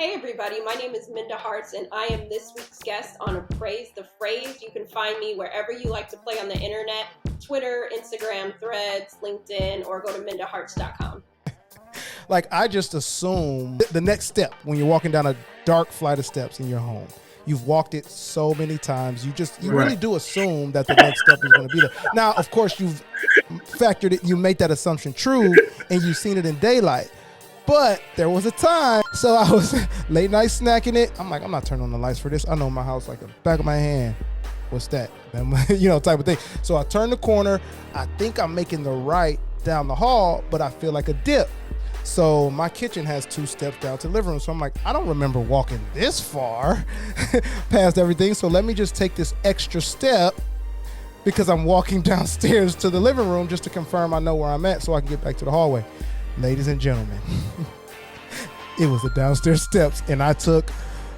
Hey everybody, my name is Minda Harts and I am this week's guest on Appraise the Phrase. You can find me wherever you like to play on the internet, Twitter, Instagram, Threads, LinkedIn, or go to mindaharts.com. Like, I just assume the next step when you're walking down a dark flight of steps in your home, you've walked it so many times, you really do assume that the next step is going to be there. Now, of course, you've factored it, you make that assumption true, and you've seen it in daylight. But there was a time, so I was late night snacking it. I'm like, I'm not turning on the lights for this. I know my house like the back of my hand. What's that? Type of thing. So I turn the corner. I think I'm making the right down the hall, but I feel like a dip. So my kitchen has 2 steps down to the living room. So I'm like, I don't remember walking this far past everything. So let me just take this extra step because I'm walking downstairs to the living room just to confirm I know where I'm at so I can get back to the hallway. Ladies and gentlemen, it was the downstairs steps and I took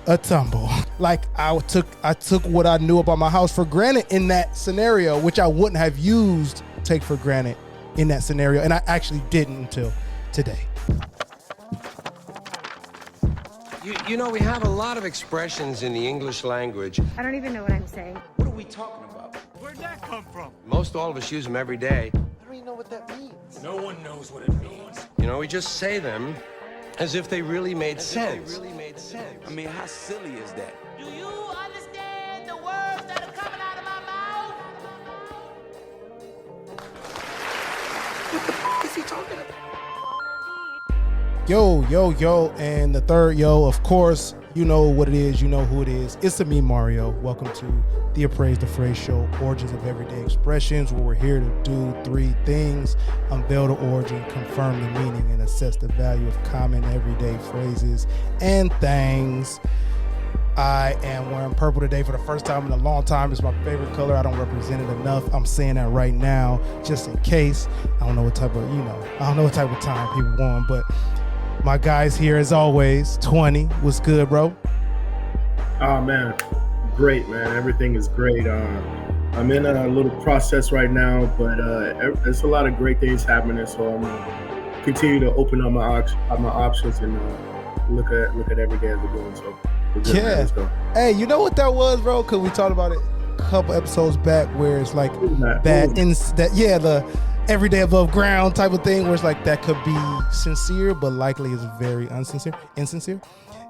a tumble. Like I took what I knew about my house for granted in that scenario, which I wouldn't have take for granted in that scenario. And I actually didn't until today. You know, we have a lot of expressions in the English language. I don't even know what I'm saying. What are we talking about? Where'd that come from? Most all of us use them every day. I don't even know what that means. No one knows what it means. You know, we just say them as if they really made sense. I mean, how silly is that? Do you understand the words that are coming out of my mouth? What the f is he talking about? Yo, and the third yo, of course, you know what it is, you know who it is. It's me, Mario. Welcome to the Appraise the Phrase show, Origins of Everyday Expressions, where we're here to do 3 things: unveil the origin, confirm the meaning, and assess the value of common everyday phrases and things. I am wearing purple today for the first time in a long time. It's my favorite color. I don't represent it enough. I'm saying that right now, just in case. I don't know what type of time people want, but my guys here as always. 20, what's good, bro? Oh man, great, man. Everything is great. I'm in a little process right now, but there's a lot of great things happening. So I'm gonna continue to open up my options and look at every day as we're going. So we're good, man. Let's go. Hey, you know what that was, bro? Because we talked about it a couple episodes back, where it's like the everyday above ground type of thing, where it's like that could be sincere, but likely is very insincere.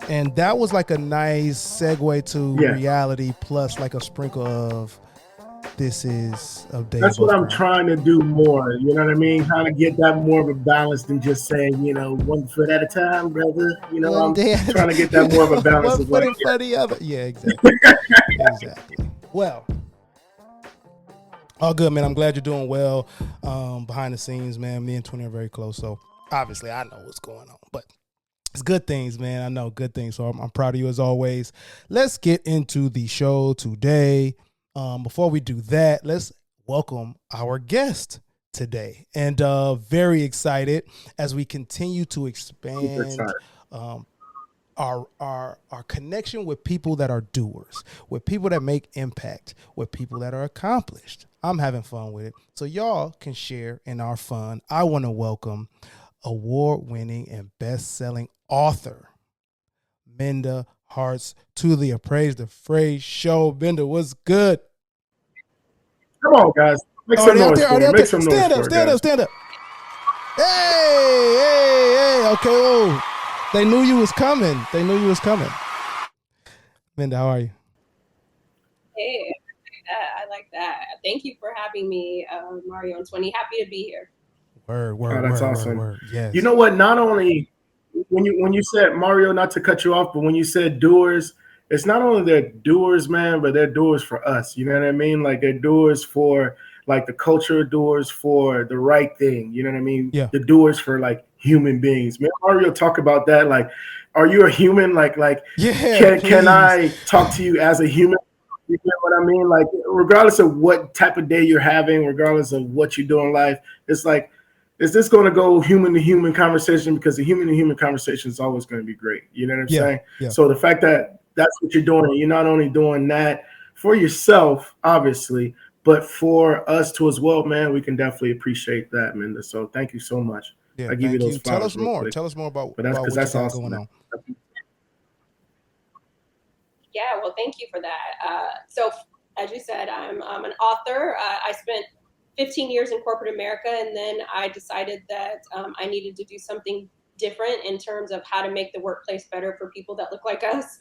And that was like a nice segue to reality, plus like a sprinkle of this is a day. That's what I'm trying to do more. You know what I mean? Kind of get that more of a balance than just saying, 1 foot at a time, brother. I'm trying to get that more of a balance. One foot in front of the other. Yeah, exactly. Exactly. Well, all good, man. I'm glad you're doing well. Behind the scenes, man, me and 20 are very close. So obviously I know what's going on, but it's good things, man. I know good things. So I'm proud of you as always. Let's get into the show today. Before we do that, let's welcome our guest today. And very excited as we continue to expand our connection with people that are doers, with people that make impact, with people that are accomplished. I'm having fun with it. So y'all can share in our fun. I want to welcome award-winning and best-selling author, Minda Harts, to the Appraise the Phrase show. Minda, what's good? Come on, guys. Make some noise for it. Make some noise. Stand up. Hey. Okay. Oh, they knew you was coming. Minda, how are you? Hey, I like that. Thank you for having me, Mario and 20. Happy to be here. That's awesome. Word. Yes. You know what? Not only when you said, Mario, not to cut you off, but when you said doers, it's not only they're doers, man, but they're doers for us. You know what I mean? Like they're doers for like the culture, doers for the right thing. You know what I mean? Yeah. The doers for like human beings. Man, Mario, talk about that. Like, are you a human? Can I talk to you as a human? You know what I mean? Like, regardless of what type of day you're having, regardless of what you do in life, it's like, is this going to go human to human conversation? Because the human to human conversation is always going to be great. You know what I'm saying? Yeah. So the fact that that's what you're doing, you're not only doing that for yourself, obviously, but for us too as well, man, we can definitely appreciate that, Minda. So thank you so much. Yeah, I give you those flowers. Tell us more about that's what that's you got awesome, going man. on. Yeah, well, thank you for that. So, as you said, I'm an author. I spent 15 years in corporate America, and then I decided that I needed to do something different in terms of how to make the workplace better for people that look like us.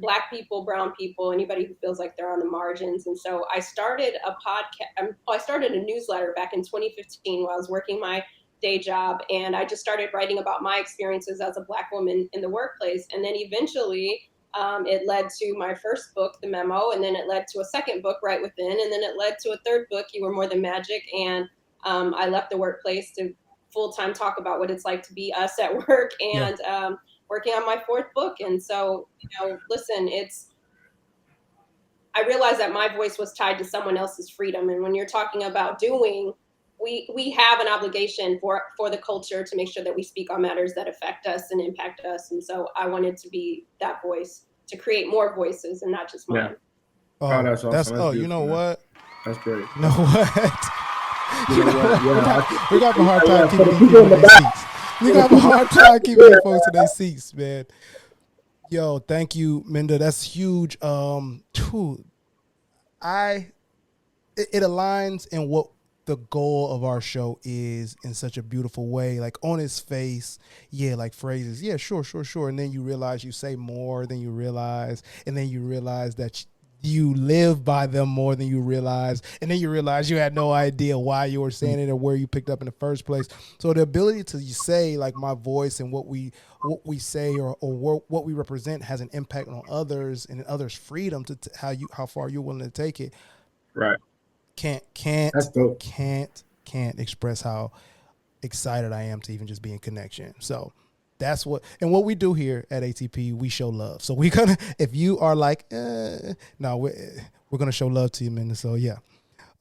Black people, brown people, anybody who feels like they're on the margins. And so I started a podcast. I started a newsletter back in 2015 while I was working my day job. And I just started writing about my experiences as a Black woman in the workplace. And then eventually it led to my first book, The Memo. And then it led to a second book, Right Within. And then it led to a third book, You Were More Than Magic. And I left the workplace to full-time talk about what it's like to be us at work. And working on my fourth book. And so, listen, I realized that my voice was tied to someone else's freedom. And when you're talking about doing, we have an obligation for the culture to make sure that we speak on matters that affect us and impact us. And so I wanted to be that voice to create more voices and not just mine. Oh, that's awesome. You know what? That's great. You know what? You know what? We got a hard time keeping these people in their seats. We got a hard time keeping these folks in their seats, man. Yo, thank you, Minda. That's huge. It aligns in what the goal of our show is in such a beautiful way. Like on its face, like phrases, sure. And then you realize you say more than you realize, and then you realize that you live by them more than you realize, and then you realize you had no idea why you were saying it or where you picked up in the first place. So the ability to say like my voice and what we say or what we represent has an impact on others and others' freedom to how far you're willing to take it. Right. Can't That's dope. Can't express how excited I am to even just be in connection. So that's what we do here at ATP. We show love. So we're gonna, if you are like, no, we're gonna show love to you, man. So yeah,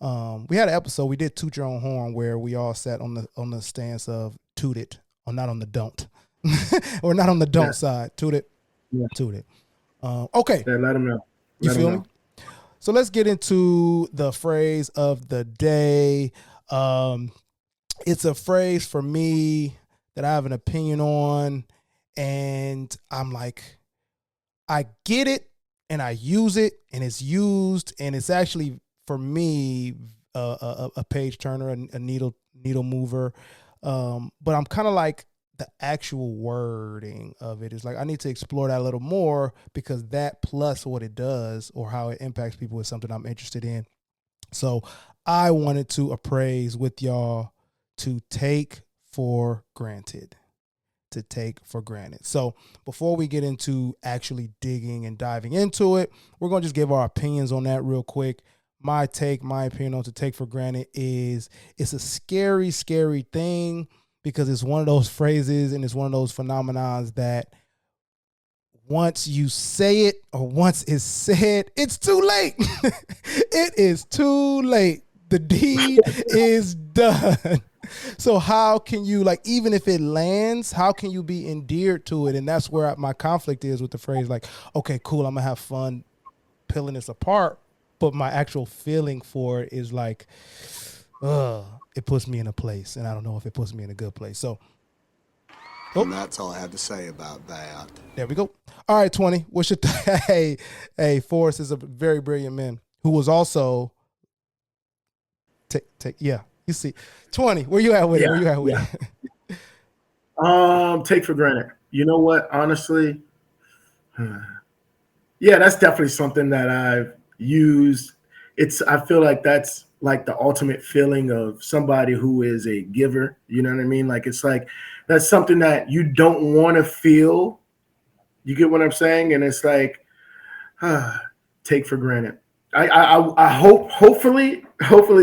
we had an episode. We did Toot Your Own Horn where we all sat on the stance of toot it, or not on the don't, or not on the don't side. Toot it, toot it. Okay. Yeah, let them know. You feel me? So let's get into the phrase of the day. It's a phrase for me that I have an opinion on, and I'm like, I get it and I use it and it's used, and it's actually for me a page turner, a needle mover. But I'm kind of like the actual wording of it is like I need to explore that a little more, because that plus what it does or how it impacts people is something I'm interested in. So I wanted to appraise with y'all to take for granted. So before we get into actually digging and diving into it, we're going to just give our opinions on that real quick. My opinion on to take for granted is it's a scary, scary thing, because it's one of those phrases and it's one of those phenomenons that once you say it or once it's said, it's too late. It is too late. The deed is done. So how can you, like, even if it lands, how can you be endeared to it? And that's where my conflict is with the phrase, like, okay, cool, I'm going to have fun peeling this apart. But my actual feeling for it is like, it puts me in a place. And I don't know if it puts me in a good place. So. And that's all I have to say about that. There we go. All right, 20. What's your hey, Forrest is a very brilliant man who was also yeah. You see, 20. Where you at with it? Where you at with it? Take for granted. You know what? Honestly, that's definitely something that I've used. I feel like that's like the ultimate feeling of somebody who is a giver. You know what I mean? Like, it's like, that's something that you don't want to feel. You get what I'm saying? And it's like, take for granted. I hopefully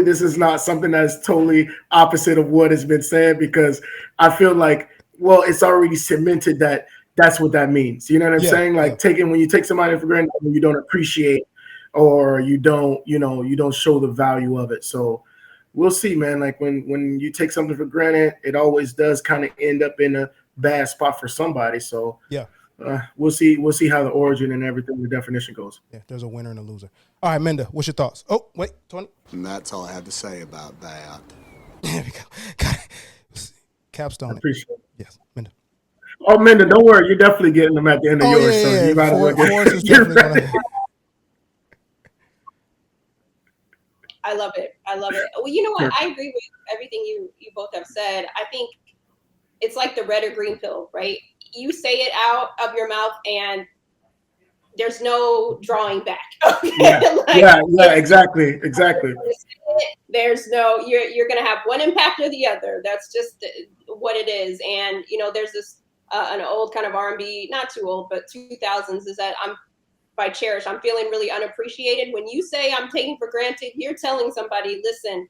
this is not something that's totally opposite of what has been said, because I feel like, well, it's already cemented that that's what that means. You know what I'm saying? Like, when you take somebody for granted, you don't appreciate, or you don't show the value of it. So we'll see, man. Like, when you take something for granted, it always does kind of end up in a bad spot for somebody. So we'll see how the origin and everything, the definition goes. Yeah, there's a winner and a loser. All right, Minda, what's your thoughts? Oh, wait, 20. And that's all I have to say about that. There we go. Got it. Capstone. I appreciate it. Yes, Minda. Oh, Minda, don't worry. You're definitely getting them at the end of yours. So you might as well Forrest is get definitely going to. I love it. I love it. Well, you know what? I agree with everything you both have said. I think it's like the red or green pill, right? You say it out of your mouth and there's no drawing back. Okay? Yeah, exactly. There's no, you're going to have one impact or the other. That's just what it is. And, there's this, an old kind of R&B, not too old, but 2000s is that by Cherish, I'm feeling really unappreciated. When you say I'm taking for granted, you're telling somebody, listen,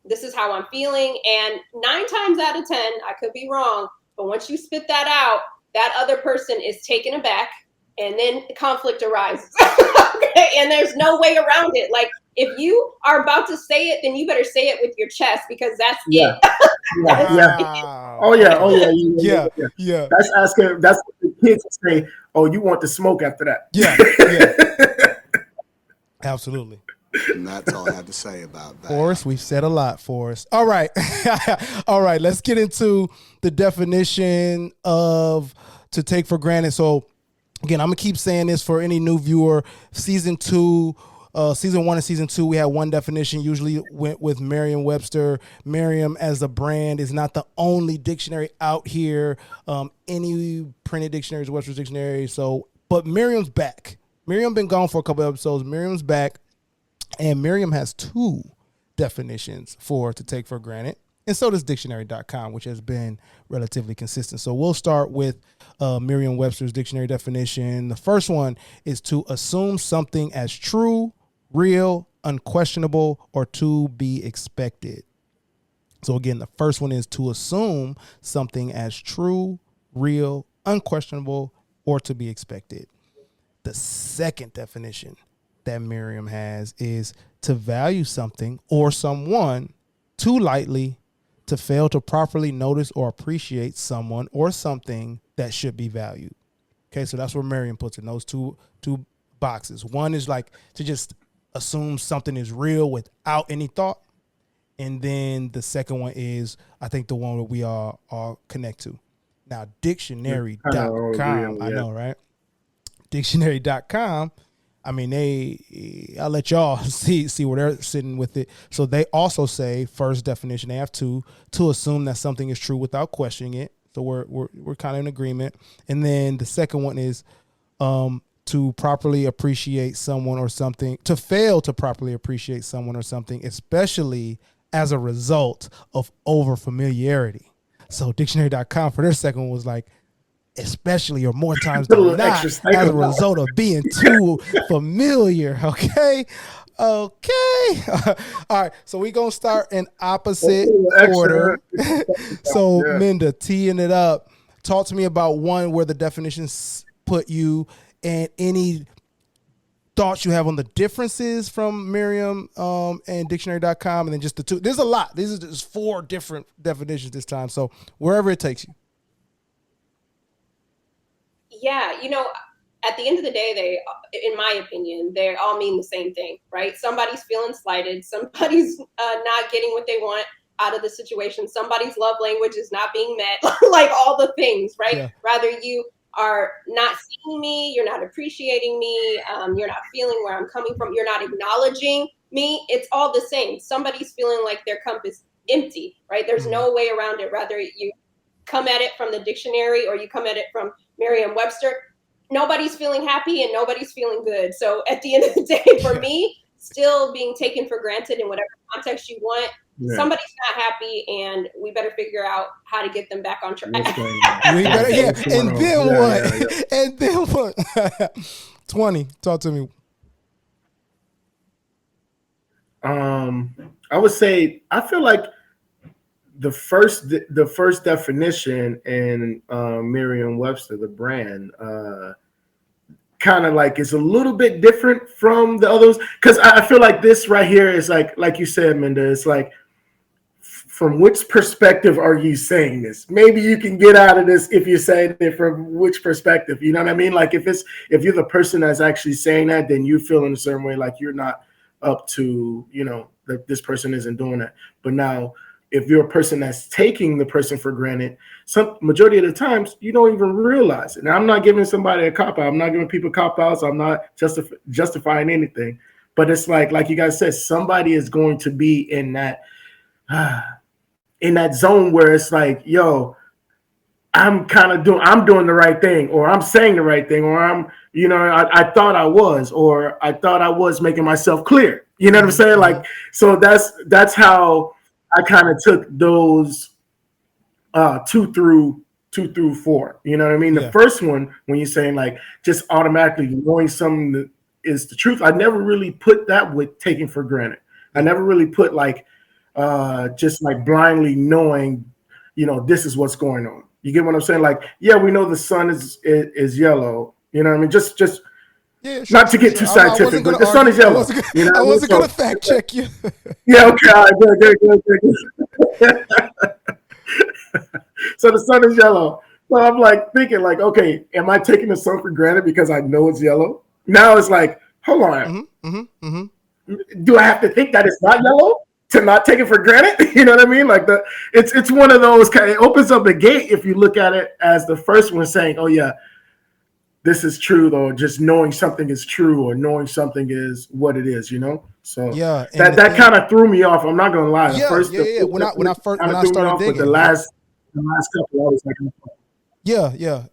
this is how I'm feeling. And 9 times out of 10, I could be wrong, but once you spit that out, that other person is taken aback and then conflict arises. Okay? And there's no way around it. Like, if you are about to say it, then you better say it with your chest because that's it. Wow. Oh yeah. That's asking. That's what the kids say. Oh, you want the smoke after that? Yeah. Absolutely. And that's all I have to say about that. Forrest, we've said a lot, Forrest. All right. All right. Let's get into the definition of to take for granted. So, again, I'm going to keep saying this for any new viewer. Season 1 and season 2, we had one definition, usually went with Merriam Webster. Merriam as a brand is not the only dictionary out here. Any printed dictionaries, Webster's dictionary. But Merriam's back. Merriam been gone for a couple episodes. Merriam's back. And Merriam has 2 definitions for to take for granted. And so does dictionary.com, which has been relatively consistent. So we'll start with Merriam-Webster's dictionary definition. The first one is to assume something as true, real, unquestionable, or to be expected. So again, the first one is to assume something as true, real, unquestionable, or to be expected. The second definition that Merriam has is to value something or someone too lightly, to fail to properly notice or appreciate someone or something that should be valued. Okay, so that's where Merriam puts in those two boxes. One is like to just assume something is real without any thought. And then the second one is, I think, the one that we all connect to. Now, dictionary.com, I know, right? Dictionary.com, I mean, I'll let y'all see where they're sitting with it. So they also say, first definition, they have to assume that something is true without questioning it. So we're kind of in agreement. And then the second one is to properly appreciate someone or something, to fail to properly appreciate someone or something, especially as a result of over familiarity. So dictionary.com for their second one was like, especially or more times than not, as a result of being too familiar. Okay. All right. So we're going to start in opposite order. So Minda, teeing it up, talk to me about one where the definitions put you and any thoughts you have on the differences from Merriam and dictionary.com, and then just the 2. There's a lot. These are just 4 different definitions this time. So wherever it takes you. Yeah, at the end of the day, they, in my opinion, they all mean the same thing, right? Somebody's feeling slighted. Somebody's not getting what they want out of the situation. Somebody's love language is not being met, like all the things, right? Yeah. Rather, you are not seeing me, you're not appreciating me, you're not feeling where I'm coming from, you're not acknowledging me. It's all the same. Somebody's feeling like their cup is empty, right? There's no way around it. Rather, you come at it from the dictionary or you come at it from Merriam-Webster, nobody's feeling happy and nobody's feeling good. So at the end of the day, for me, still being taken for granted in whatever context you want, somebody's not happy and we better figure out how to get them back on track. And then what? And then what? 20, talk to me. I would say, I feel like the first definition in Merriam-Webster, the brand, kind of like is a little bit different from the others, because I feel like this right here is like you said, Minda, it's like, from which perspective are you saying this? Maybe you can get out of this if you're saying it from which perspective. You know what I mean? Like if you're the person that's actually saying that, then you feel in a certain way, like you're not up to, that this person isn't doing that. But now if you're a person that's taking the person for granted, some majority of the times you don't even realize it. Now, I'm not giving somebody a cop out. I'm not giving people cop outs. I'm not justifying anything. But it's like you guys said, somebody is going to be in that zone where it's like, yo, I'm doing the right thing, or I'm saying the right thing, or I thought I was, or I thought I was making myself clear. You know what I'm saying? Like, so that's how I kind of took those 2 through 4. You know what I mean? The first one, when you're saying like just automatically knowing something that is the truth, I never really put that with taking for granted. I never really put like just like blindly knowing, this is what's going on. You get what I'm saying? Like, yeah, we know the sun is yellow. You know what I mean? Just Yeah, not to get too scientific, but the sun is yellow. I wasn't going to fact check you. Yeah, okay, all right, good. So the sun is yellow. So I'm like thinking, like, okay, am I taking the sun for granted because I know it's yellow? Now it's like, hold on. Do I have to think that it's not yellow to not take it for granted? You know what I mean? Like it's one of those kind. It opens up a gate if you look at it as the first one saying, oh yeah, this is true, though, just knowing something is true or knowing something is what it is, So that kind of threw me off. I'm not gonna lie. When I started digging, the last couple, I was like,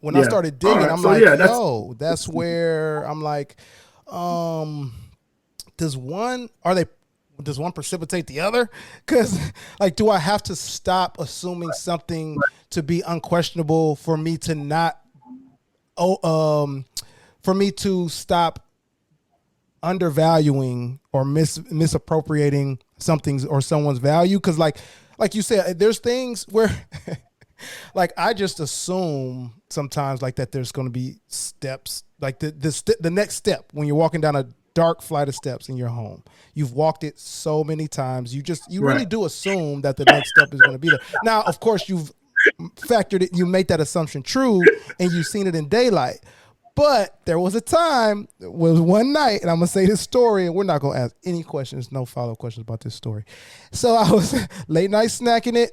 when I started digging, I'm like, that's where I'm like, does one precipitate the other? Because like, do I have to stop assuming something to be unquestionable for me to not? For me to stop undervaluing or misappropriating something's or someone's value, because like you said, there's things where like I just assume sometimes like that there's going to be steps, like the next step when you're walking down a dark flight of steps in your home. You've walked it so many times, you really do assume that the next step is going to be there. Now, of course, you've factored it, you made that assumption true, and you've seen it in daylight. But there was a time, was one night, and I'm gonna say this story, and we're not gonna ask any questions, no follow-up questions about this story. So I was late night snacking it,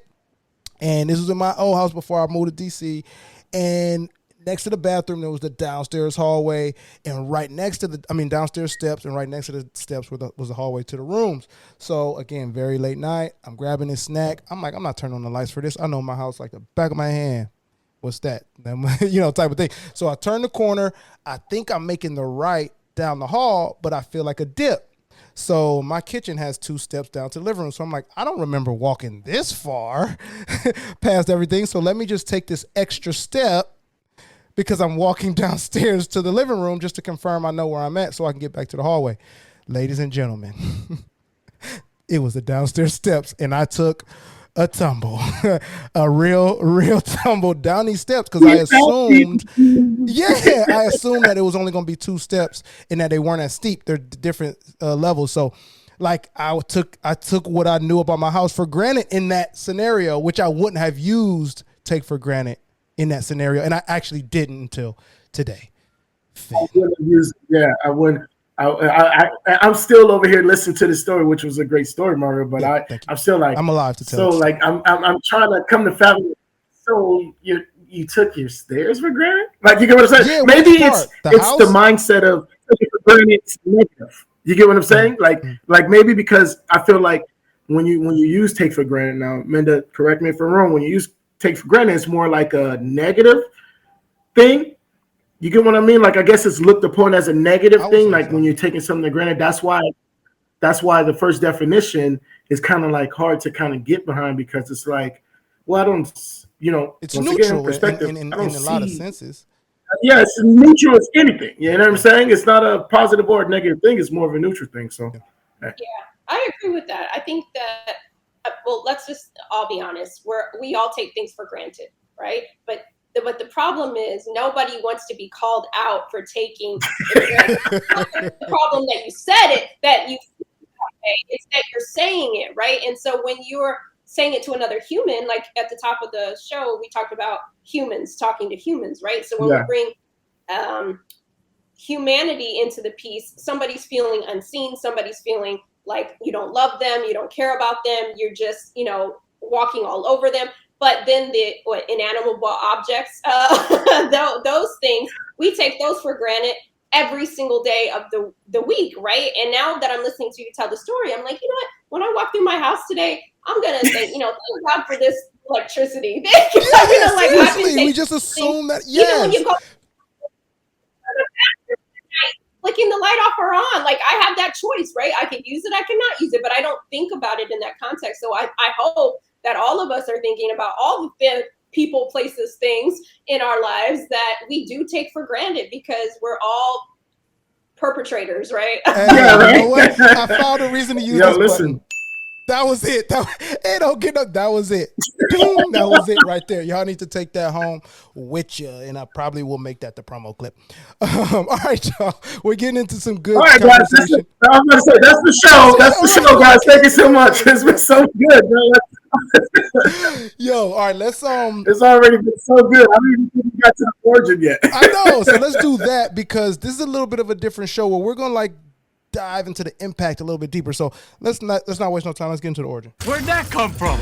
and this was in my old house before I moved to DC, and next to the bathroom there was the downstairs hallway, and right next to downstairs steps, and right next to the steps was the hallway to the rooms. So again, very late night, I'm grabbing this snack. I'm like, I'm not turning on the lights for this. I know my house like the back of my hand. What's that? Type of thing. So I turn the corner. I think I'm making the right down the hall, but I feel like a dip. So my kitchen has 2 steps down to the living room. So I'm like, I don't remember walking this far past everything. So let me just take this extra step, because I'm walking downstairs to the living room just to confirm I know where I'm at so I can get back to the hallway. Ladies and gentlemen, it was the downstairs steps, and I took a tumble, a real tumble down these steps, because I assumed that it was only going to be 2 steps and that they weren't as steep. They're different levels. So like I took what I knew about my house for granted in that scenario, which I wouldn't have used take for granted in that scenario, and I actually didn't until today. I wouldn't. I'm still over here listening to the story, which was a great story, Mario. But I'm still like, I'm alive to tell. So like, I'm trying to come to fathom. So you took your stairs for granted? Like, you get what I'm saying? Yeah, maybe it's the mindset of taking for granted it's negative. You get what I'm saying? Like maybe because I feel like when you use take for granted, now Minda, correct me if I'm wrong. When you use take for granted, it's more like a negative thing. You get what I mean? Like, I guess it's looked upon as a negative thing. Like when you're taking something for granted, that's why the first definition is kind of like hard to kind of get behind, because it's like, well, I don't, it's neutral in a lot of senses. Yeah, it's neutral as anything. You know what I'm saying? It's not a positive or a negative thing. It's more of a neutral thing. So, yeah, I agree with that. I think that, well, let's just all be honest. We all take things for granted, right? But the problem is nobody wants to be called out for taking the problem that you said it, that you it's that you're saying it, right? And so when you're saying it to another human, like at the top of the show, we talked about humans talking to humans, right? So when we bring humanity into the piece, somebody's feeling unseen, somebody's feeling like you don't love them, you don't care about them, you're just, walking all over them. But then the inanimable objects, those things, we take those for granted every single day of the week, right? And now that I'm listening to you tell the story, I'm like, you know what? When I walk through my house today, I'm gonna say, thank God for this electricity. Seriously, we just assume that. Yes. Even when you go flicking the light off or on, like I have that choice, right? I can use it, I cannot use it, but I don't think about it in that context. So I hope that all of us are thinking about all the people, places, things in our lives that we do take for granted because we're all perpetrators, right? Yeah, right. You know what? I found a reason to use this listen. button. That was it. That was it. Ding, that was it right there. Y'all need to take that home with you, and I probably will make that the promo clip. All right, y'all. We're getting into some good conversation. I was going to say, that's the show. That's the show, guys. Thank you so much. It's been so good, man. Yo, all right, let's It's already been so good. I don't even think we got to the origin yet. I know. So let's do that because this is a little bit of a different show where we're gonna dive into the impact a little bit deeper. So let's not waste no time. Let's get into the origin. Where'd that come from?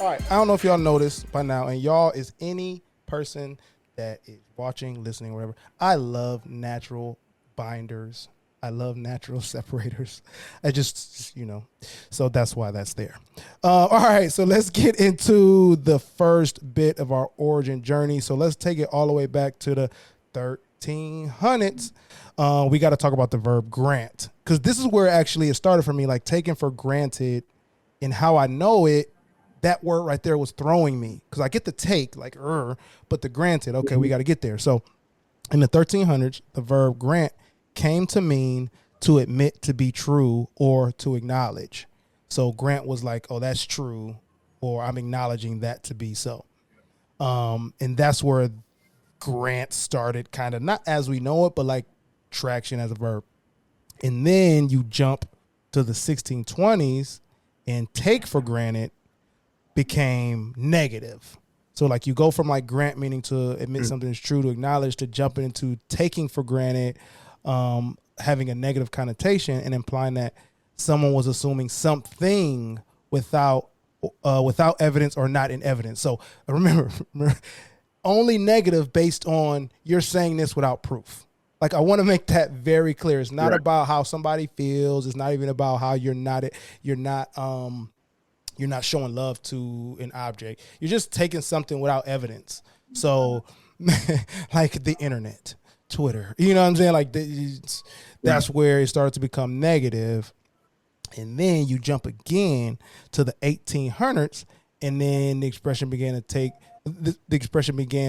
All right. I don't know if y'all noticed by now, and y'all is any person that is watching, listening, whatever. I love natural binders. I love natural separators. I just, so that's why that's there. All right. So let's get into the first bit of our origin journey. So let's take it all the way back to the 1300s. We got to talk about the verb grant because this is where actually it started for me, like taken for granted and how I know it. That word right there was throwing me because I get the take like, but the granted, okay, we got to get there. So in the 1300s, the verb grant came to mean to admit to be true or to acknowledge. So grant was like, oh, that's true, or I'm acknowledging that to be so. And that's where grant started, kind of not as we know it, but like traction as a verb. And then you jump to the 1620s and take for granted became negative. So like you go from like grant meaning to admit something is true to acknowledge to jumping into taking for granted, having a negative connotation and implying that someone was assuming something without evidence or not in evidence. So remember only negative based on you're saying this without proof. Like I want to make that very clear. It's not about how somebody feels. It's not even about how you're not showing love to an object. You're just taking something without evidence. So like the internet, Twitter, you know what I'm saying? Like that's where it started to become negative. And then you jump again to the 1800s, and then the expression began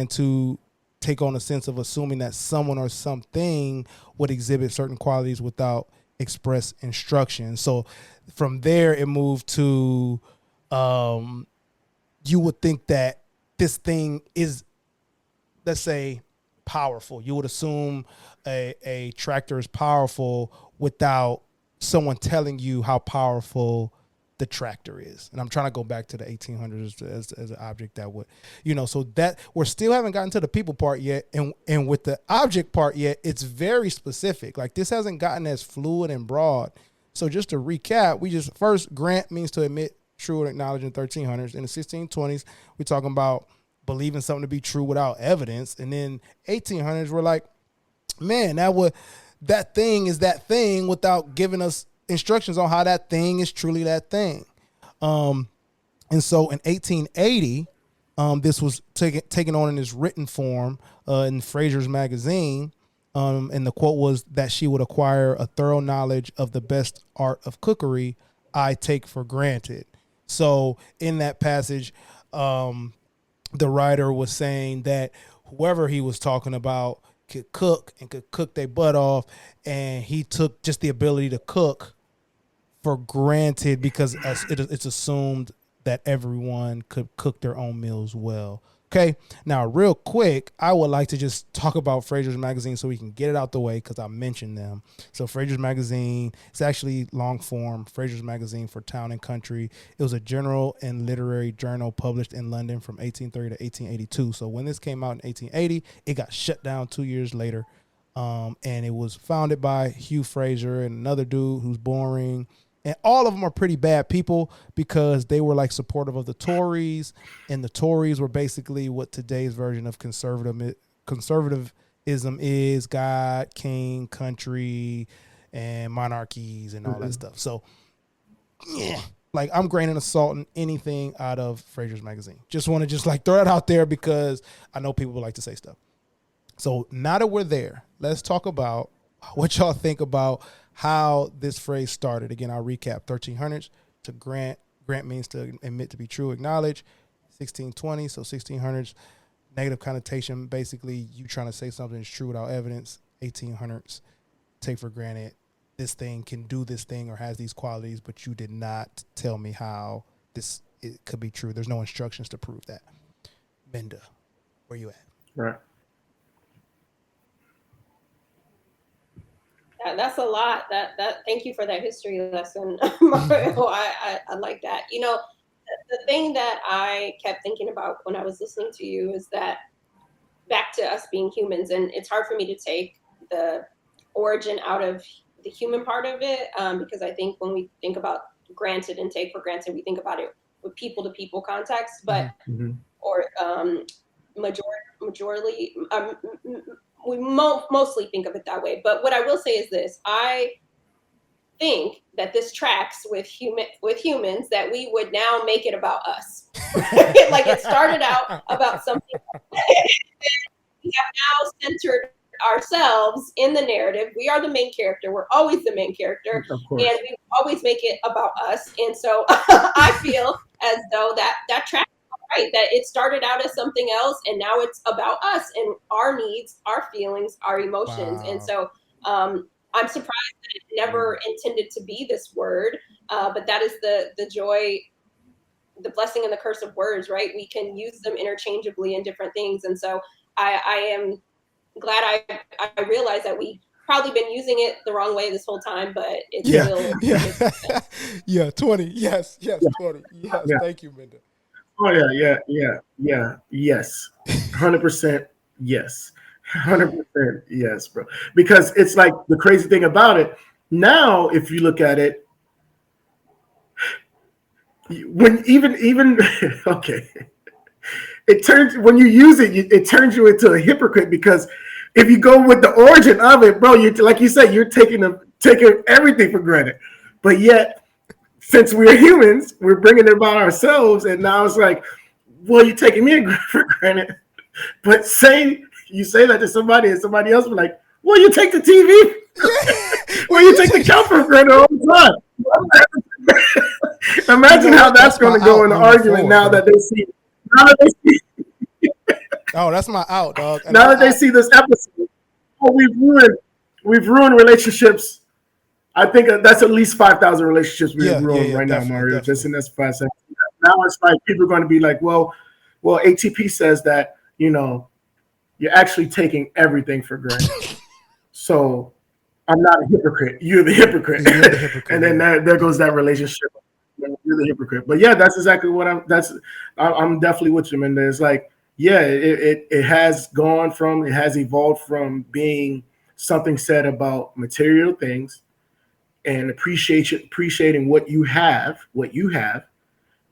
to take on a sense of assuming that someone or something would exhibit certain qualities without express instruction. So from there, it moved to you would think that this thing is, let's say, powerful. You would assume a tractor is powerful without someone telling you how powerful the tractor is. And I'm trying to go back to the 1800s as an object that would, so that we're still haven't gotten to the people part yet. And with the object part yet, it's very specific. Like this hasn't gotten as fluid and broad. So just to recap, first grant means to admit, true, and acknowledge in 1300s. In the 1620s, we're talking about believing something to be true without evidence. And then 1800s, we're like, man, that thing is that thing without giving us instructions on how that thing is truly that thing. And so in 1880, this was taken on in this written form in Fraser's magazine. And the quote was that she would acquire a thorough knowledge of the best art of cookery I take for granted. So in that passage, the writer was saying that whoever he was talking about could cook their butt off, and he took just the ability to cook for granted because it's assumed that everyone could cook their own meals well. Okay, now real quick, I would like to just talk about Fraser's magazine so we can get it out the way because I mentioned them. So Fraser's magazine, it's actually long form, Fraser's magazine for Town and Country. It was a general and literary journal published in London from 1830 to 1882. So when this came out in 1880, it got shut down 2 years later. And it was founded by Hugh Fraser and another dude who's boring. And all of them are pretty bad people because they were like supportive of the Tories, and the Tories were basically what today's version of conservatism is: God, king, country, and monarchies and all that stuff. So, yeah, like I'm graining of salt in anything out of Fraser's magazine. Just want to just like throw it out there because I know people would like to say stuff. So now that we're there, let's talk about what y'all think about how this phrase started. Again, I'll recap: 1300s to grant. Grant means to admit, to be true, acknowledge. 1620, so 1600s, negative connotation. Basically, you trying to say something is true without evidence. 1800s, take for granted this thing can do this thing or has these qualities, but you did not tell me how it could be true. There's no instructions to prove that. Minda, where you at? Right. That's a lot. That thank you for that history lesson, Mario. I like that. You know, the thing that I kept thinking about when I was listening to you is that back to us being humans, and it's hard for me to take the origin out of the human part of it, because I think when we think about granted and take for granted, we think about it with people to people context, but or majorly. We mostly think of it that way. But what I will say is this: I think that this tracks with humans that we would now make it about us. Like it started out about something we have now centered ourselves in the narrative. We are the main character. We're always the main character, and we always make it about us. And so I feel as though that tracks. Right, that it started out as something else, and now it's about us and our needs, our feelings, our emotions. Wow. And so I'm surprised that it never intended to be this word, but that is the joy, the blessing and the curse of words, right? We can use them interchangeably in different things. And so I am glad I realized that we probably been using it the wrong way this whole time, but it's still. Yeah, 20. Yes, 20. Yes, thank you, Minda. Oh yeah, yes, 100% yes, 100% yes, bro. Because it's like the crazy thing about it now, if you look at it, when even okay, it turns when you use it, it turns you into a hypocrite, because if you go with the origin of it, bro, you like you said, you're taking everything for granted, but yet. Since we're humans, we're bringing it about ourselves, and now it's like, well, you're taking me for granted. But you say that to somebody, and somebody else will be like, well, you take the TV, well, you take the couch for granted all the time. Imagine how that's going to go in the argument now that they see. Oh, that's my out, dog. And now that they see this episode, we've ruined relationships. I think that's at least 5,000 relationships we're ruined right now, Mario. Just in this 5 seconds. Now it's like people are going to be like, well, ATP says that, you're actually taking everything for granted. So I'm not a hypocrite. You're the hypocrite. And then there goes that relationship. You're the hypocrite. But yeah, that's exactly what I'm definitely with you, man. It's like, yeah, it has evolved from being something said about material things and appreciating what you have,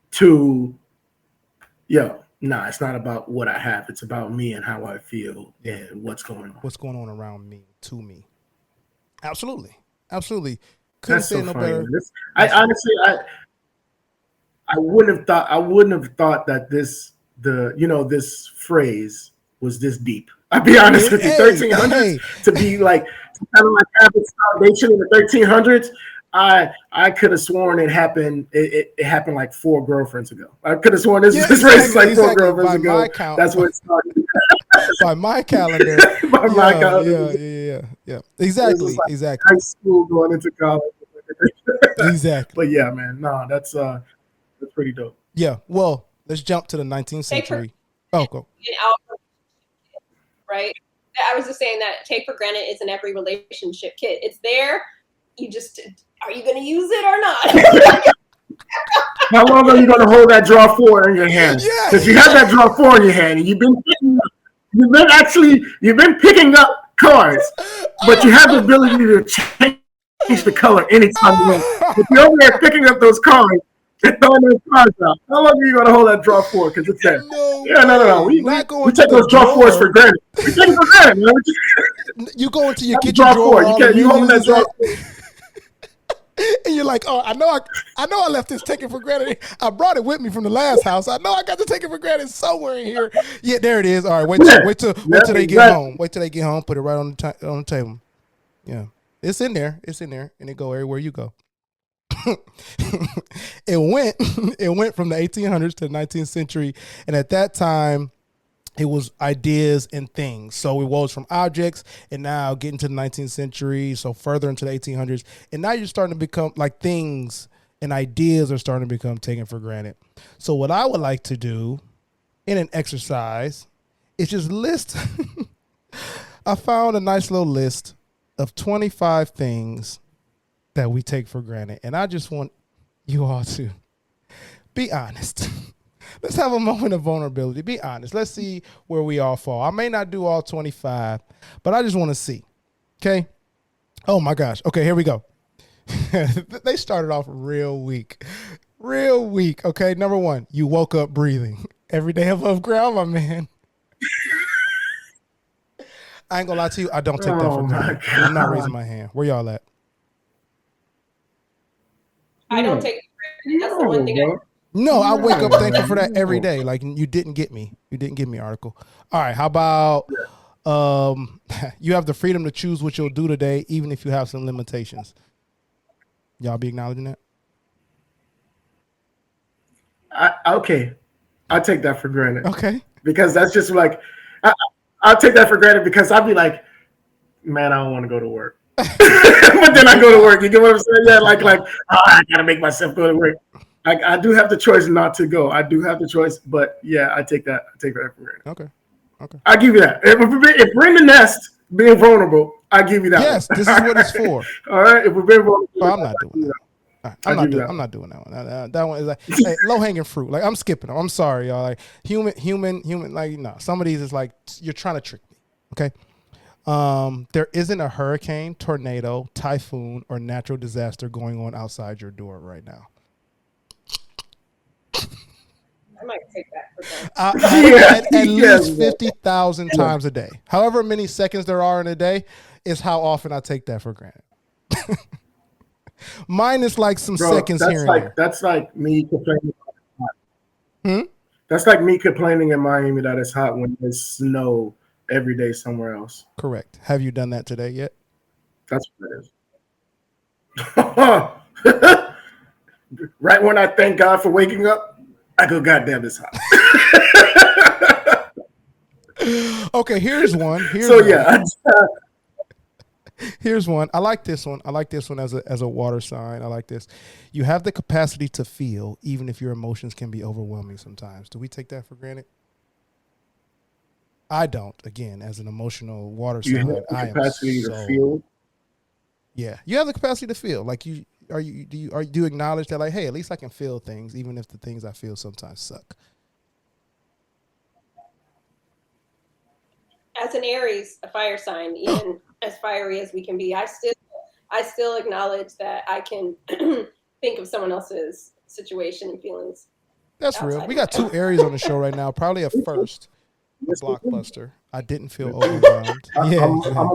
to, it's not about what I have. It's about me and how I feel and what's going on. What's going on around me, to me. Absolutely. Couldn't That's say so no funny. better. I honestly, I wouldn't have thought that this phrase was this deep. I'll be honest with you. 1300s to be like kind of like having foundation in the 1300s. I could have sworn it happened. It happened like 4 girlfriends ago. I could have sworn this race is like 4 girlfriends ago. My count, that's what it started. By my calendar. My calendar. Yeah. Exactly. High school going into college. Exactly. But yeah, man. No, that's pretty dope. Yeah. Well, let's jump to the 19th century. Go. Right. I was just saying that take for granted is in every relationship kit. It's there. You just, are you going to use it or not? How long are you going to hold that draw 4 in your hand? Because you have that draw 4 in your hand, and you've been picking up cards, but you have the ability to change the color anytime you want. If you're over there picking up those cards and throwing those cards out, how long are you going to hold that draw for? Because it's there. No. We take those draw fours for granted. We take it for granted, man. You go into your kitchen drawer. You holding that draw four. And you're like, oh, I know I left this taken for granted. I brought it with me from the last house. I know I got to take it for granted somewhere in here. Yeah, there it is. All right, wait till they get home. Wait till they get home. Put it right on the table. Yeah, it's in there, and it go everywhere you go. It went from the 1800s to the 19th century, and at that time, it was ideas and things. So it was from objects, and now getting to the 19th century, so further into the 1800s, and now you're starting to become like things and ideas are starting to become taken for granted. So what I would like to do in an exercise is just list. I found a nice little list of 25 things that we take for granted, and I just want you all to be honest. Let's have a moment of vulnerability. Be honest. Let's see where we all fall. I may not do all 25, but I just want to see. Okay? Oh, my gosh. Okay, here we go. They started off real weak. Real weak. Okay, number 1, you woke up breathing. Every day above ground, my man. I ain't going to lie to you. I don't take that for granted. I'm not raising my hand. Where y'all at? I don't take it for granted. That's the one thing No, I wake up thankful for that every day. Like, you didn't get me. You didn't get me, article. All right, how about you have the freedom to choose what you'll do today, even if you have some limitations. Y'all be acknowledging that? Okay. I take that for granted. Okay. Because that's just like, I'll take that for granted because I'll be like, man, I don't want to go to work. But then I go to work. You get what I'm saying? Yeah, like, I got to make myself go to work. I do have the choice not to go. I do have the choice, but yeah, I take that for granted. Okay. I give you that. If we're in the nest, being vulnerable, I give you that. Yes, this is what it's for. All right. If we're being vulnerable, I'm not doing that. Right, I'm not doing that one. That one is like hey, low hanging fruit. Like I'm skipping them. I'm sorry, y'all. Like human. Like no, some of these is like you're trying to trick me. Okay. There isn't a hurricane, tornado, typhoon, or natural disaster going on outside your door right now. I might take that for granted. At least 50,000 times a day. However many seconds there are in a day is how often I take that for granted. Mine is like some seconds here and there. That's like me complaining. That's like me complaining in Miami that it's hot when there's snow every day somewhere else. Correct. Have you done that today yet? That's what it is. Right when I thank God for waking up, I go, goddamn, it's hot. Okay, here's one. Here's one. I like this one. I like this one as a water sign. I like this. You have the capacity to feel, even if your emotions can be overwhelming sometimes. Do we take that for granted? I don't. Again, as an emotional water sign, I have the capacity to feel. Yeah, you have the capacity to feel. Like do you acknowledge that? Like, hey, at least I can feel things, even if the things I feel sometimes suck. As an Aries, a fire sign, even as fiery as we can be, I still acknowledge that I can think of someone else's situation and feelings. That's real. We got 2 Aries on the show right now. Probably a first. Blockbuster. I didn't feel overwhelmed. I'm a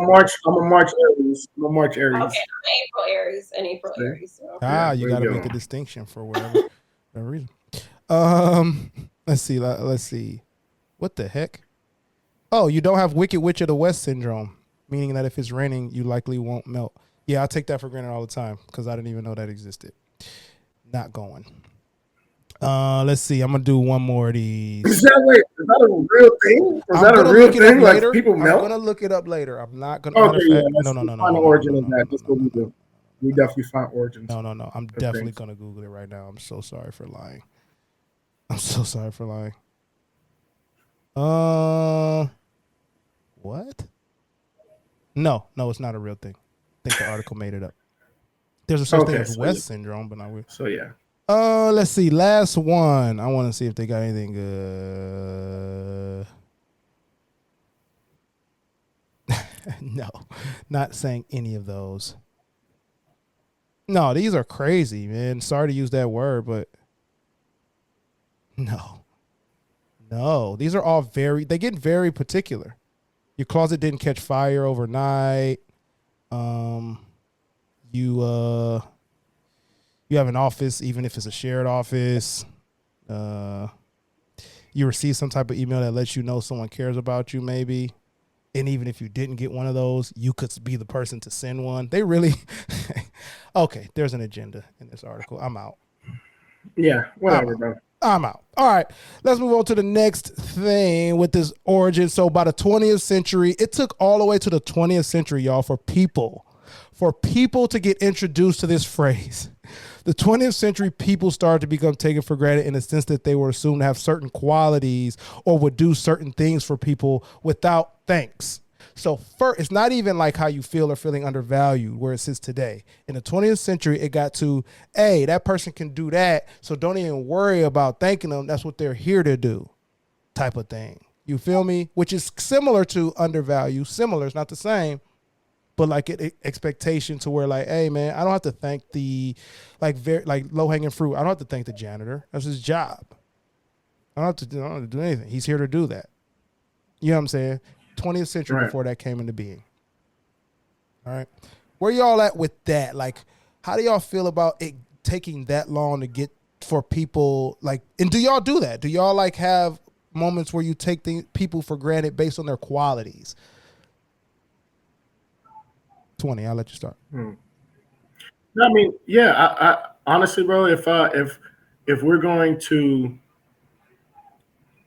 March Aries. I'm a March Aries. Okay, I'm an April Aries. So. You got to make a distinction for whatever reason. Let's see. What the heck? Oh, you don't have Wicked Witch of the West syndrome, meaning that if it's raining, you likely won't melt. Yeah, I take that for granted all the time because I didn't even know that existed. Not going. Let's see. I'm gonna do one more of these. Is that a real thing? Is that a real thing? Like people melt? I'm gonna look it up later. I'm not gonna. Okay, yeah, no. Find the origin of that. That's what we do. We definitely find origins. No. I'm definitely gonna Google it right now. I'm so sorry for lying. What? No, it's not a real thing. I think the article made it up. There's a such thing as West syndrome, but not weird. So yeah. Let's see. Last one. I want to see if they got anything good. No, not saying any of those. No, these are crazy, man. Sorry to use that word, but no, these are all they get very particular. Your closet didn't catch fire overnight. You have an office, even if it's a shared office. You receive some type of email that lets you know someone cares about you, maybe. And even if you didn't get one of those, you could be the person to send one. They really, okay, there's an agenda in this article. I'm out. Yeah, whatever, bro. I'm out. All right, let's move on to the next thing with this origin. So by the 20th century, it took all the way to the 20th century, y'all, for people to get introduced to this phrase. The 20th century, people started to become taken for granted in the sense that they were assumed to have certain qualities or would do certain things for people without thanks. So first, it's not even like how you feel or feeling undervalued where it sits today. In the 20th century, it got to, hey, that person can do that, so don't even worry about thanking them. That's what they're here to do, type of thing. You feel me? Which is similar to undervalue. Similar, it's not the same. But like expectation to where like, hey man, I don't have to thank the like low hanging fruit. I don't have to thank the janitor. That's his job. I don't have to do anything. He's here to do that. You know what I'm saying? 20th century before that came into being. All right. Where y'all at with that? Like, how do y'all feel about it taking that long to get for people like, and do y'all do that? Do y'all like have moments where you take people for granted based on their qualities? 20, I'll let you start. I mean, yeah, I honestly, bro, if we're going to,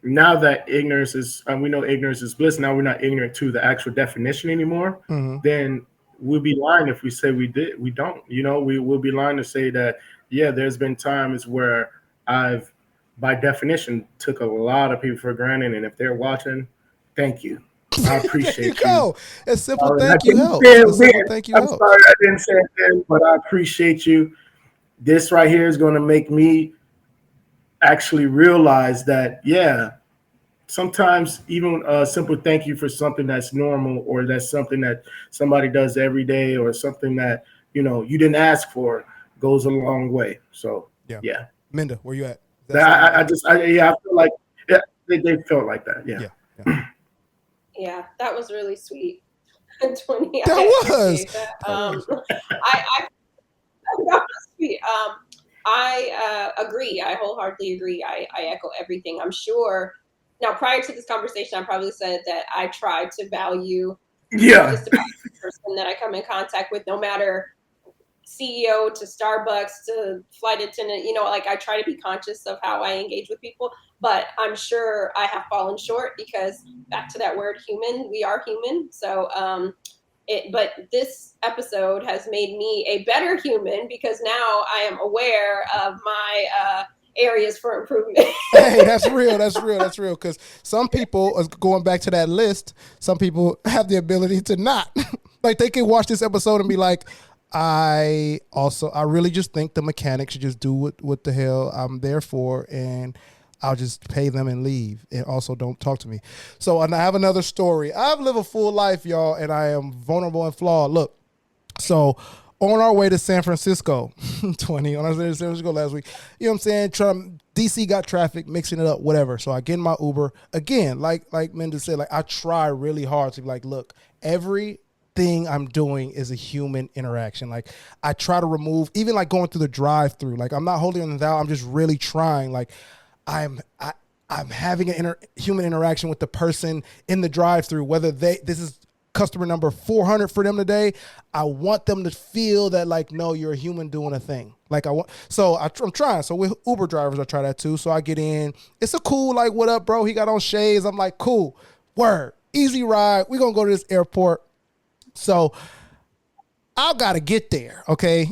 now that ignorance is, we know ignorance is bliss, now we're not ignorant to the actual definition anymore, then we'll be lying if we say we don't. You know, we will be lying to say that, yeah, there's been times where I've, by definition, took a lot of people for granted, and if they're watching, thank you. I appreciate you. Go. A simple thank you helps. A simple thank you helps. I'm sorry I didn't say it then, but I appreciate you. This right here is going to make me actually realize that, yeah, sometimes even a simple thank you for something that's normal or that's something that somebody does every day or something that, you know, you didn't ask for goes a long way. So, yeah. Minda, where you at? I feel like they felt like that. Yeah. Yeah, that was really sweet. 20. That was. That. I that was sweet. I agree. I wholeheartedly agree. I echo everything. I'm sure. Now, prior to this conversation, I probably said that I try to value just about every person that I come in contact with, no matter CEO to Starbucks to flight attendant, you know, like I try to be conscious of how I engage with people, but I'm sure I have fallen short because back to that word human, we are human. So, but this episode has made me a better human because now I am aware of my, areas for improvement. Hey, that's real. Because some people, going back to that list, some people have the ability to not. Like they can watch this episode and be like, I really just think the mechanic should just do what the hell I'm there for, and I'll just pay them and leave, and also don't talk to me. So, and I have another story. I've lived a full life, y'all, and I am vulnerable and flawed. Look, so on our way to San Francisco, 20, on our way to San Francisco last week, you know what I'm saying? DC got traffic, mixing it up, whatever. So I get in my Uber. Again, like Minda said, like I try really hard to be like, look, everything I'm doing is a human interaction. Like I try to remove, even like going through the drive-through, like I'm not holding on thou, I'm just really trying. Like I'm having a human interaction with the person in the drive-through, whether this is customer number 400 for them today. I want them to feel that like, no, you're a human doing a thing. Like I'm trying. So with Uber drivers, I try that too. So I get in, it's a cool, like, what up, bro? He got on shades. I'm like, cool, word, easy ride. We're going to go to this airport. So I got to get there. Okay.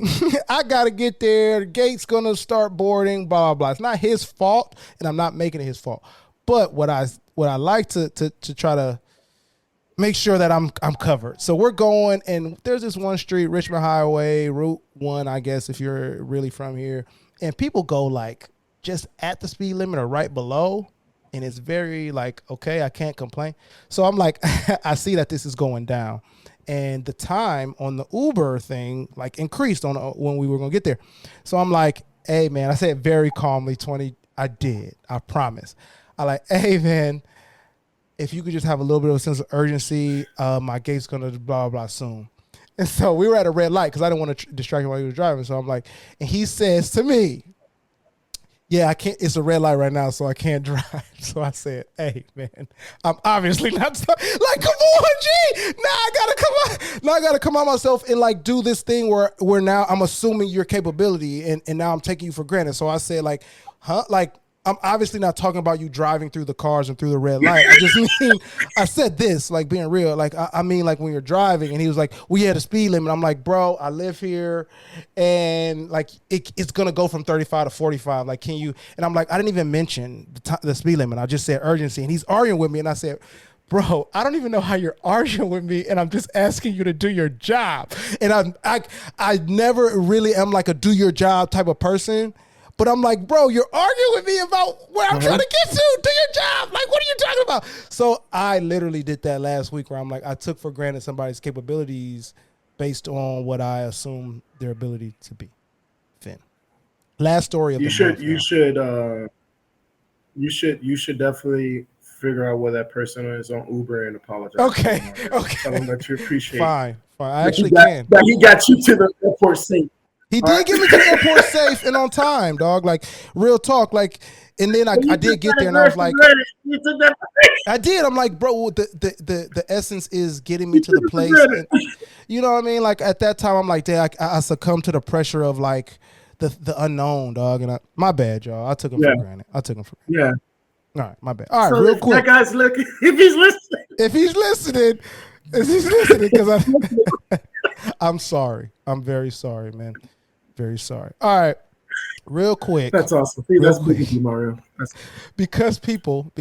I got to get there. The gate's going to start boarding, blah, blah, blah. It's not his fault and I'm not making it his fault. But what I like to try to make sure that I'm covered. So we're going, and there's this one street, Richmond Highway, Route 1, I guess, if you're really from here. And people go like just at the speed limit or right below. and it's very like, okay, I can't complain. So I'm like, I see that this is going down, and the time on the Uber thing like increased on when we were gonna get there. So I'm like, hey man, I said very calmly, 20. I promise. I like, hey man, if you could just have a little bit of a sense of urgency, my gate's gonna blah blah soon. And so we were at a red light because I didn't want to distract him while he was driving. So I'm like, and he says to me, yeah, I can't. It's a red light right now, so I can't drive. So I said, "Hey, man, I'm obviously not like, come on, G. Now I gotta come out. Now I gotta come out myself and like do this thing where now I'm assuming your capability and now I'm taking you for granted." So I said, like, huh, like. I'm obviously not talking about you driving through the cars and through the red light. I just mean, I said this, like being real. Like, I mean, like when you're driving and he was like, we had a speed limit. I'm like, bro, I live here and like, it's going to go from 35 to 45. Like, can you, and I'm like, I didn't even mention the speed limit. I just said urgency and he's arguing with me. And I said, bro, I don't even know how you're arguing with me, and I'm just asking you to do your job. And I never really am like a do your job type of person. But I'm like, bro, you're arguing with me about where I'm trying to get to. Do your job. Like, what are you talking about? So I literally did that last week where I'm like, I took for granted somebody's capabilities based on what I assume their ability to be. Finn. Last story of the month. You should definitely figure out where that person is on Uber and apologize. Okay. Tell them that you appreciate. Fine. I actually can. But he got you to the airport safe. He did get me to the airport safe and on time, dog. Like, real talk. Like, and then I did get there and I was like, I did. I'm like, bro, the essence is getting me to the place. And, you know what I mean? Like, at that time, I'm like, damn, I succumbed to the pressure of like the unknown, dog. And my bad, y'all. I took him for granted. Yeah. All right, my bad. All right, so real quick. That guy's looking. If he's listening, because I'm sorry. I'm very sorry, man. Very sorry. All right, real quick. That's awesome. That's quick, Mario. Because people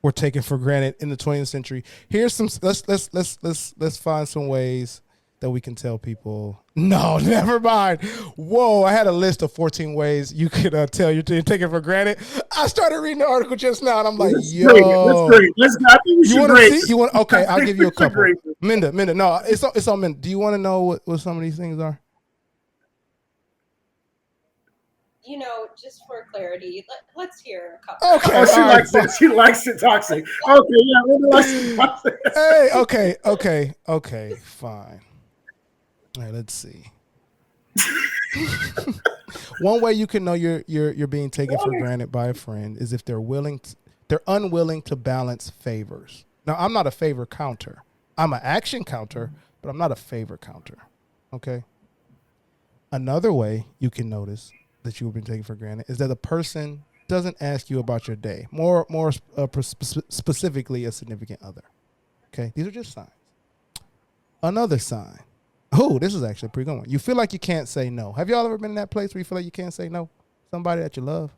were taken for granted in the 20th century. Here's some. Let's find some ways that we can tell people. No, never mind. Whoa, I had a list of 14 ways you could tell you're taken for granted. I started reading the article just now, and I'm like, that's yo, great. Let's go. I think we should grade. You want? Okay, I'll give you a couple. Minda. No, it's on Minda. Do you want to know what some of these things are? You know, just for clarity, let's hear a couple. Okay. Oh, she likes it. She likes it toxic. Okay, yeah, Minda likes it toxic. Hey, okay, fine. All right, let's see. One way you can know you're being taken for granted by a friend is if they're unwilling to balance favors. Now, I'm not a favor counter. I'm an action counter, but I'm not a favor counter. Okay. Another way you can notice that you've been taken for granted is that the person doesn't ask you about your day. More specifically, a significant other. Okay, these are just signs. Another sign. Oh, this is actually a pretty good one. You feel like you can't say no. Have y'all ever been in that place where you feel like you can't say no? Somebody that you love?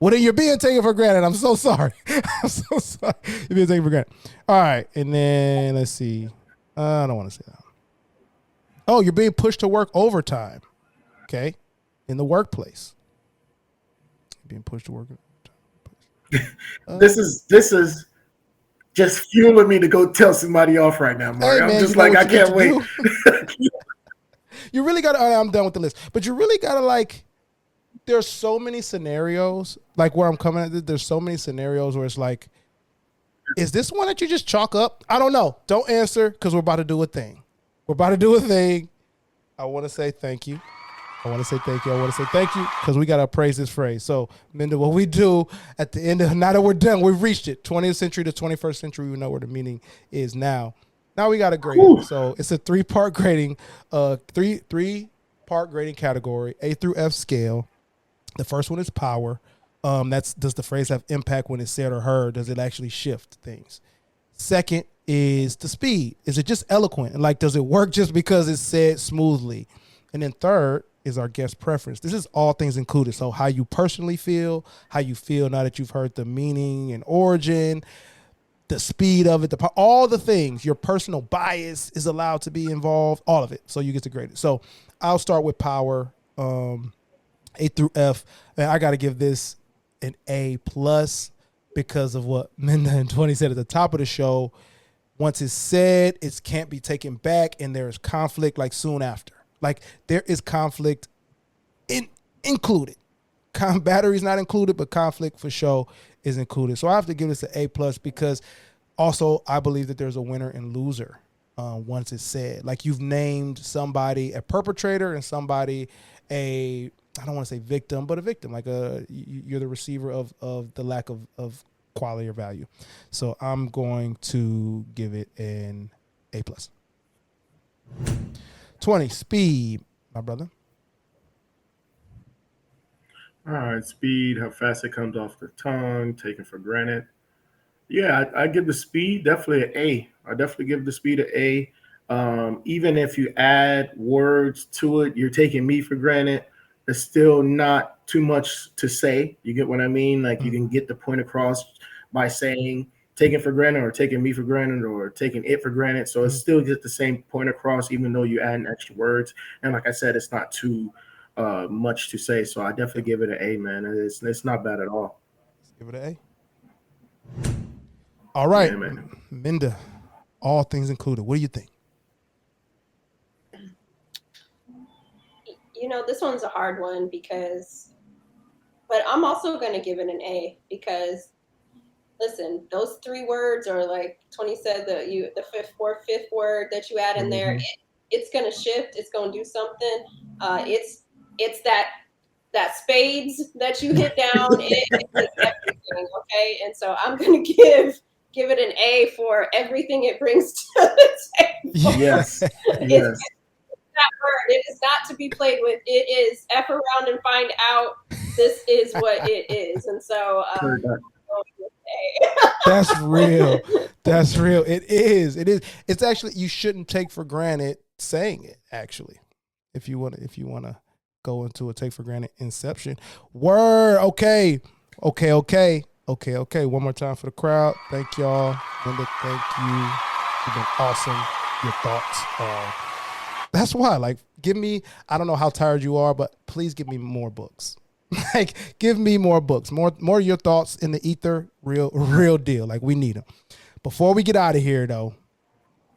Well, then you're being taken for granted. I'm so sorry. I'm so sorry. You're being taken for granted. All right, and then let's see. I don't want to say that. Oh, you're being pushed to work overtime. Okay, in the workplace. Being pushed to work. This is just fueling me to go tell somebody off right now, Mario. Hey, man, I'm just like, I can't wait. You really got to, I'm done with the list, but you really got to like, there's so many scenarios, like where I'm coming at, there's so many scenarios where it's like, is this one that you just chalk up? I don't know. Don't answer because we're about to do a thing. I want to say thank you. I want to say thank you because we got to appraise this phrase. So, Minda, what we do at the end of, now that we're done, we've reached it. 20th century to 21st century, we know where the meaning is now. Now we got to grade it. So it's a three-part grading category, A through F scale. The first one is power. Does the phrase have impact when it's said or heard? Does it actually shift things? Second is the speed. Is it just eloquent? And like, does it work just because it's said smoothly? And then third is our guest preference. This is all things included. So how you personally feel, how you feel now that you've heard the meaning and origin, the speed of it, all the things, your personal bias is allowed to be involved, all of it. So you get to grade it. So I'll start with power, A through F. And I got to give this an A plus because of what Minda and 20 said at the top of the show. Once it's said, it can't be taken back, and there is conflict like soon after. Like there is conflict included. Battery's not included, but conflict for sure is included. So I have to give this an A plus because also I believe that there's a winner and loser once it's said. Like you've named somebody a perpetrator and somebody I don't want to say victim, but a victim. Like you're the receiver of the lack of quality or value. So I'm going to give it an A plus. 20, speed, my brother. All right, speed, how fast it comes off the tongue, taken for granted. Yeah, I give the speed definitely an A. I definitely give the speed an A. Even if you add words to it, you're taking me for granted. It's still not too much to say. You get what I mean? Like you can get the point across by saying taking for granted or taking me for granted or taking it for granted. So it still gets the same point across, even though you add extra words. And like I said, it's not too much to say. So I definitely give it an A, man. It's not bad at all. Give it an A. All right, Yeah, man. Minda, all things included. What do you think? You know, this one's a hard one but I'm also going to give it an A because, listen, those 3 words are like 20 said, the fifth word that you add in there, it's going to shift. It's going to do something. It's that spades that you hit down. It's everything, okay? And so I'm going to give it an A for everything it brings to the table. Yes. That word. It is not to be played with. It is F around and find out. This is what it is. And so that's real. That's real. It is. It's actually, you shouldn't take for granted saying it, actually. If you want to go into a take for granted inception. Word. Okay. One more time for the crowd. Thank y'all. Linda, thank you. You've been awesome. Your thoughts. That's why, like, give me, I don't know how tired you are, but please give me more books. Like, give me more books, more of your thoughts in the ether, real deal. Like, we need them. Before we get out of here, though,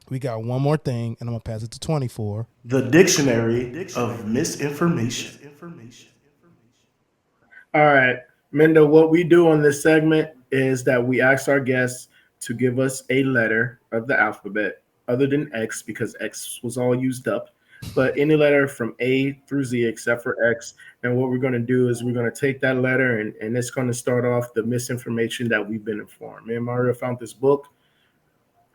we got one more thing, and I'm going to pass it to 24. The Dictionary of Misinformation. All right, Minda, what we do on this segment is that we ask our guests to give us a letter of the alphabet other than X, because X was all used up, but any letter from A through Z except for X. And what we're going to do is we're going to take that letter and it's going to start off the misinformation that we've been informed. Me and Mario found this book.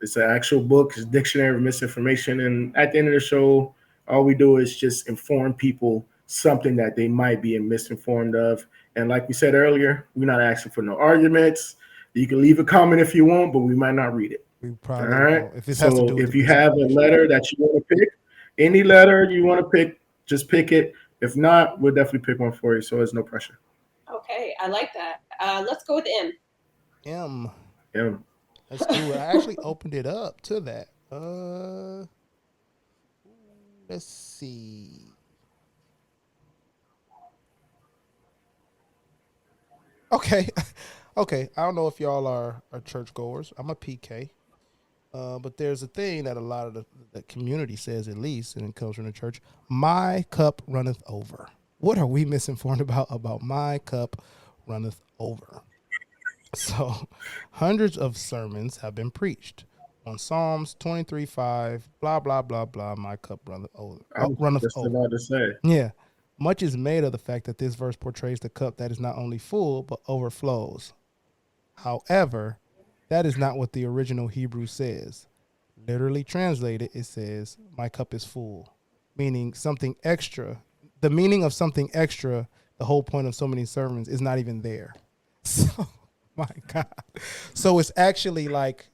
It's an actual book. It's a Dictionary of Misinformation. And at the end of the show, all we do is just inform people something that they might be misinformed of. And like we said earlier, we're not asking for no arguments. You can leave a comment if you want, but we might not read it. We probably all right. If it has so to do with if you have a letter that you want to pick, any letter you want to pick, just pick it. If not, we'll definitely pick one for you. So there's no pressure. Okay, I like that. Let's go with M. M. Let's do it. I actually opened it up to that. Let's see. Okay. I don't know if y'all are churchgoers. I'm a PK. But there's a thing that a lot of the community says, at least, and it comes from the church. My cup runneth over. What are we misinformed about my cup runneth over? So hundreds of sermons have been preached on Psalms 23:5, blah, blah, blah, blah, my cup runneth over. Runneth just over. About to say. Yeah. Much is made of the fact that this verse portrays the cup that is not only full, but overflows. However, that is not what the original Hebrew says. Literally translated, it says, my cup is full, meaning something extra. The meaning of something extra, the whole point of so many sermons, is not even there. So, my God. So it's actually like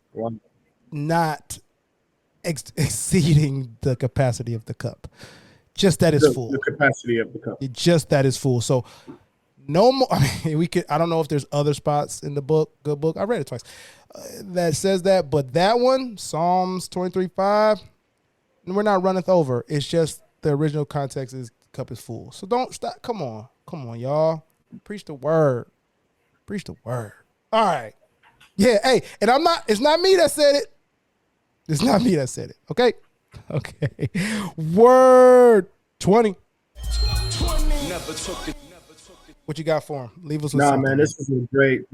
not exceeding the capacity of the cup. Just that it's full. The capacity of the cup. Just that is full. So no more. I mean, I don't know if there's other spots in the book. Good book. I read it twice. That says that, but that one, Psalms 23:5, we're not runneth over. It's just the original context is cup is full. So don't stop. Come on, y'all. Preach the word. Preach the word. All right. Yeah, hey, and it's not me that said it. It's not me that said it. Okay? Okay. Word 20. What you got for him? Leave us with something. Man, this was a great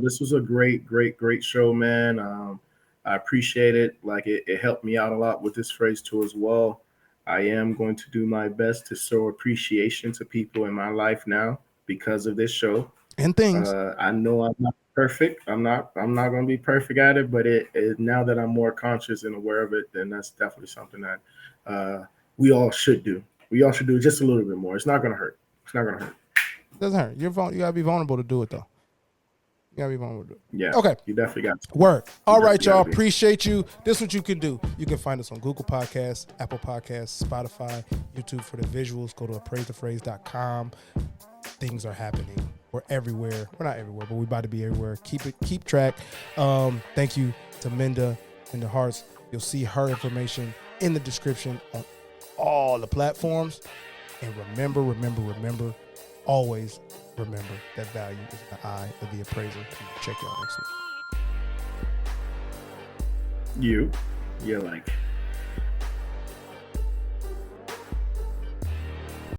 this was a great show, man. I appreciate it. Like it helped me out a lot with this phrase too as well. I am going to do my best to show appreciation to people in my life now because of this show. And things. I know I'm not perfect. I'm not going to be perfect at it, but it now that I'm more conscious and aware of it, then that's definitely something that we all should do. We all should do just a little bit more. It's not going to hurt. It's not going to hurt. It doesn't hurt. You got to be vulnerable to do it, though. You got to be vulnerable to do it. Yeah. Okay. You definitely got to. Word. All right, y'all. Appreciate you. This is what you can do. You can find us on Google Podcasts, Apple Podcasts, Spotify, YouTube for the visuals. Go to appraisethephrase.com. Things are happening. We're everywhere. We're not everywhere, but we're about to be everywhere. Keep track. Thank you to Minda Harts. You'll see her information in the description on all the platforms. And remember, always remember that value is in the eye of the appraiser. Check y'all next week. You're like